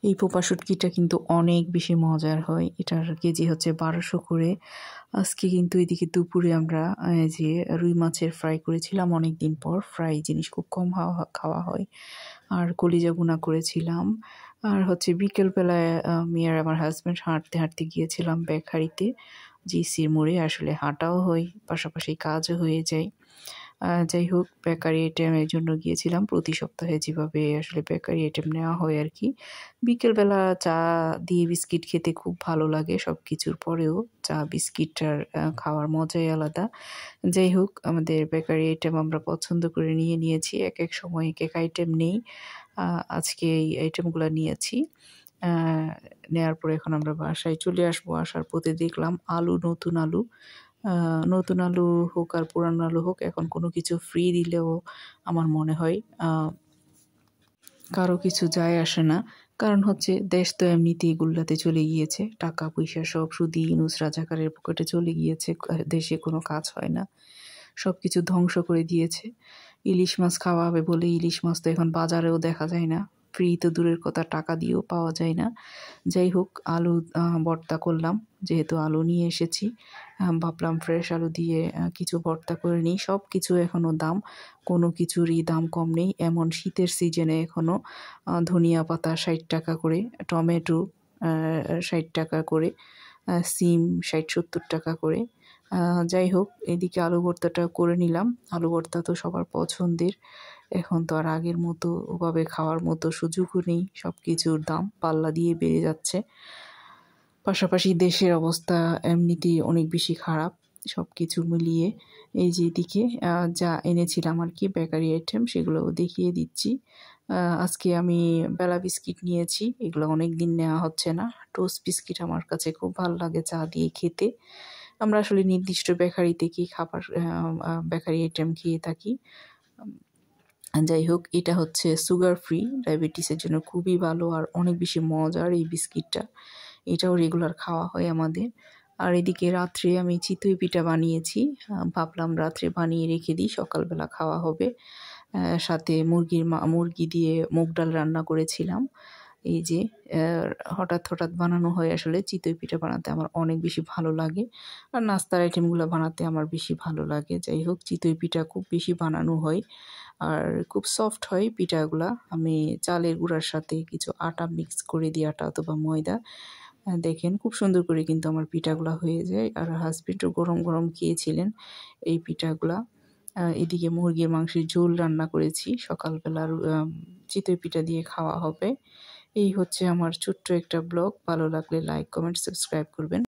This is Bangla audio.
এই পোপা শুটকিটা কিন্তু অনেক বেশি মজার হয়। এটার কেজি হচ্ছে 1200 করে। আজকে কিন্তু এদিকে দুপুরে আমরা যে রুই মাছের ফ্রাই করেছিলাম, অনেক দিন পর ফ্রাই জিনিস খুব কম খাওয়া হয়। আর কলিজা ভুনা করেছিলাম। আর হচ্ছে বিকেলবেলায় আমি আর আমার হাজব্যান্ড হাঁটতে হাঁটতে গিয়েছিলাম বেকারিতে, জিসির মোড়ে। আসলে হাঁটাও হয়, পাশাপাশি কাজও হয়ে যায়। যাই হোক, বেকারি আইটেমের জন্য গিয়েছিলাম। প্রতি সপ্তাহে যেভাবে আসলে বেকারি আইটেম নেওয়া হয় আর কি। বিকেলবেলা চা দিয়ে বিস্কিট খেতে খুব ভালো লাগে। সব কিছুর পরেও চা বিস্কিটটার খাওয়ার মজাই আলাদা। যাই হোক, আমাদের বেকারি আইটেম আমরা পছন্দ করে নিয়েছি। এক সময় এক আইটেম নেই। আজকে এই আইটেমগুলো নিয়েছি। আ নেয়ার পরে এখন আমরা বাসায় চলে আসবো। আসার পথে দেখলাম নতুন আলু। আ নতুন আলু হোক আর পুরানো আলু হোক, এখন কোনো কিছু ফ্রি দিলেও আমার মনে হয় কারো কিছু যায় আসে না। কারণ হচ্ছে দেশ তো এমনিতেই গুল্লাতে চলে গিয়েছে। টাকা-পয়সা সব সুদি, ইউনূস রাজাকারের পকেটে চলে গিয়েছে। দেশে কোনো কাজ হয় না। সবকিছু ধ্বংস করে দিয়েছে। ইলিশ মাছ খাওয়া হবে বলে ইলিশ মাছ তো এখন বাজারেও দেখা যায় না। ফ্রি তো দূরের কথা, টাকা দিয়েও পাওয়া যায় না। যাই হোক, আলু ভর্তা করলাম। যেহেতু আলু নিয়ে এসেছি, ভাবলাম ফ্রেশ আলু দিয়ে কিছু ভর্তা করে নিই। সব কিছু এখনও দাম, কোনো কিছুরই দাম কম নেই। এমন শীতের সিজনে এখনও ধনিয়া পাতা ৬০ টাকা করে, টমেটো ৬০ টাকা করে, সিম ৬০-৭০ টাকা করে। যাই হোক, এদিকে আলু ভর্তাটা করে নিলাম। আলু ভর্তা তো সবার পছন্দের। এখন তো আর আগের মতো ওভাবে খাওয়ার মতো সুযোগও নেই। সব কিছুর দাম পাল্লা দিয়ে বেড়ে যাচ্ছে। পাশাপাশি দেশের অবস্থা এমনিতেই অনেক বেশি খারাপ। সব কিছু মিলিয়ে এই যে এদিকে যা এনেছিলাম আর কি বেকারি আইটেম, সেগুলোও দেখিয়ে দিচ্ছি। আজকে আমি বেলা বিস্কিট নিয়েছি। এগুলো অনেক দিন নেওয়া হচ্ছে না। টোস্ট বিস্কিট আমার কাছে খুব ভালো লাগে চা দিয়ে খেতে। আমরা আসলে নির্দিষ্ট বেকারি থেকেই খাবার বেকারি আইটেম খেয়ে থাকি। যাই হোক, এটা হচ্ছে সুগার ফ্রি, ডায়াবেটিসের জন্য খুবই ভালো আর অনেক বেশি মজার এই বিস্কিটটা। এটাও রেগুলার খাওয়া হয় আমাদের। আর এদিকে রাত্রে আমি চিতই পিঠা বানিয়েছি। ভাবলাম রাত্রে বানিয়ে রেখে দিই, সকালবেলা খাওয়া হবে। সাথে মুরগি দিয়ে মুগ ডাল রান্না করেছিলাম। এই যে হঠাৎ বানানো হয় আসলে। চিতই পিঠা বানাতে আমার অনেক বেশি ভালো লাগে। আর নাস্তার আইটেমগুলো বানাতে আমার বেশি ভালো লাগে। যাই হোক, চিতই পিঠা খুব বেশি বানানো হয় আর খুব সফট হয় পিঠাগুলা। আমি চালের গুঁড়ার সাথে কিছু আটা মিক্স করে দিই, আটা অথবা ময়দা। দেখেন খুব সুন্দর করে কিন্তু আমার পিঠাগুলা হয়ে যায়। আর হাসব্যান্ডও গরম গরম খেয়েছিলেন এই পিঠাগুলা। এদিকে মুরগির মাংসের ঝোল রান্না করেছি। সকালবেলার চিতই পিঠা দিয়ে খাওয়া হবে। এই হচ্ছে আমার ছোট্ট একটা ব্লগ। ভালো লাগলে লাইক, কমেন্ট, সাবস্ক্রাইব করবেন।